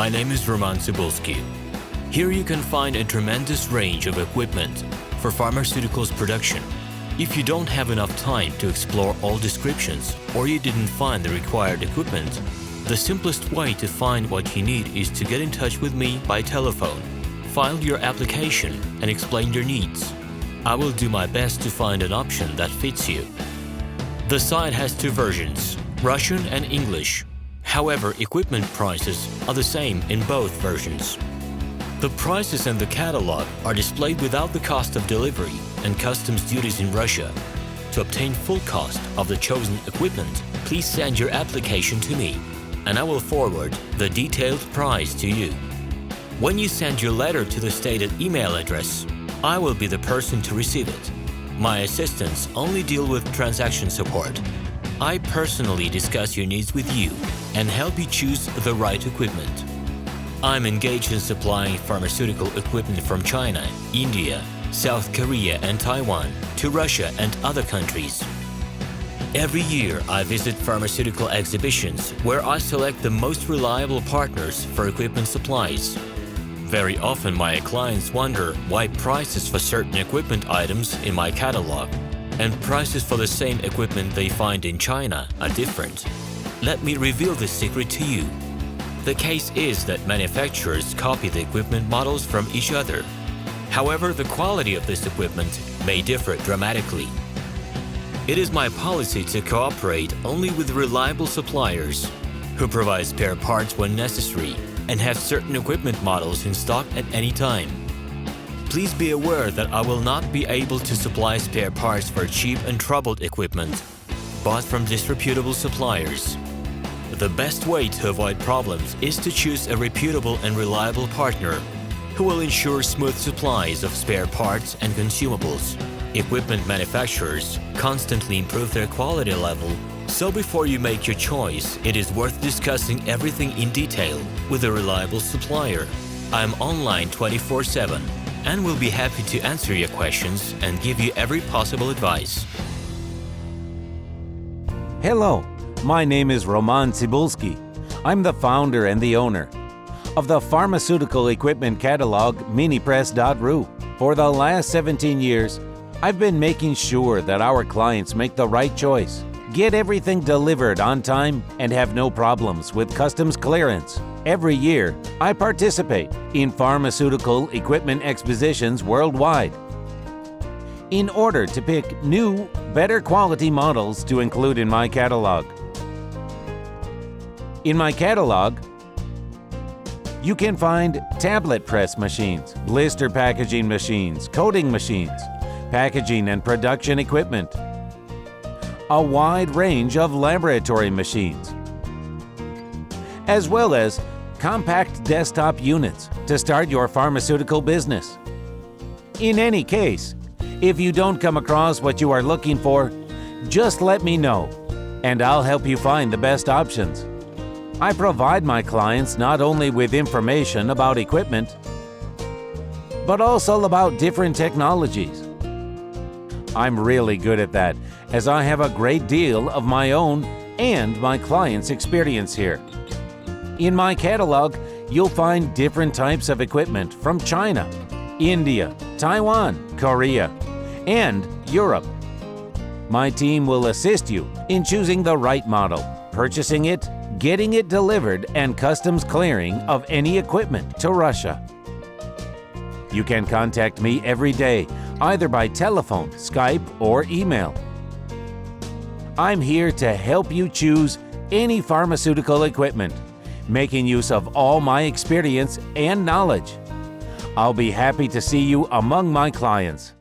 My name is RomanTsibulsky. Here you can find a tremendous range of equipment for pharmaceuticals production. If you don't have enough time to explore all descriptions or you didn't find the required equipment, the simplest way to find what you need is to get in touch with me by telephone, file your application and explain your needs. I will do my best to find an option that fits you. The site has two versions, Russian and English. However, equipment prices are the same in both versions. The prices and the catalog are displayed without the cost of delivery and customs duties in Russia. To obtain full cost of the chosen equipment, please send your application to me, and I will forward the detailed price to you. When you send your letter to the stated email address, I will be the person to receive it. My assistants only deal with transaction support. I personally discuss your needs with you and help you choose the right equipment. I'm engaged in supplying pharmaceutical equipment from China, India, South Korea and Taiwan to Russia and other countries. Every year I visit pharmaceutical exhibitions where I select the most reliable partners for equipment supplies. Very often my clients wonder why prices for certain equipment items in my catalog and prices for the same equipment they find in China are different. Let me reveal this secret to you. The case is that manufacturers copy the equipment models from each other. However, the quality of this equipment may differ dramatically. It is my policy to cooperate only with reliable suppliers who provide spare parts when necessary and have certain equipment models in stock at any time. Please be aware that I will not be able to supply spare parts for cheap and troubled equipment bought from disreputable suppliers. The best way to avoid problems is to choose a reputable and reliable partner who will ensure smooth supplies of spare parts and consumables. Equipment manufacturers constantly improve their quality level, so before you make your choice, it is worth discussing everything in detail with a reliable supplier. I'm online 24/7 and will be happy to answer your questions and give you every possible advice. Hello, my name is RomanTsibulsky. I'm the founder and the owner of the pharmaceutical equipment catalog Minipress.ru. For the last 17 years, I've been making sure that our clients make the right choice, get everything delivered on time, and have no problems with customs clearance. Every year, I participate in pharmaceutical equipment expositions worldwide in order to pick new, better quality models to include in my catalog. In my catalog, you can find tablet press machines, blister packaging machines, coating machines, packaging and production equipment, a wide range of laboratory machines, as well as compact desktop units to start your pharmaceutical business. In any case, if you don't come across what you are looking for, just let me know, and I'll help you find the best options. I provide my clients not only with information about equipment, but also about different technologies. I'm really good at that, as I have a great deal of my own and my clients' experience here. In my catalog, you'll find different types of equipment from China, India, Taiwan, Korea, and Europe. My team will assist you in choosing the right model, purchasing it, getting it delivered, and customs clearing of any equipment to Russia. You can contact me every day, either by telephone, Skype, or email. I'm here to help you choose any pharmaceutical equipment, making use of all my experience and knowledge. I'll be happy to see you among my clients.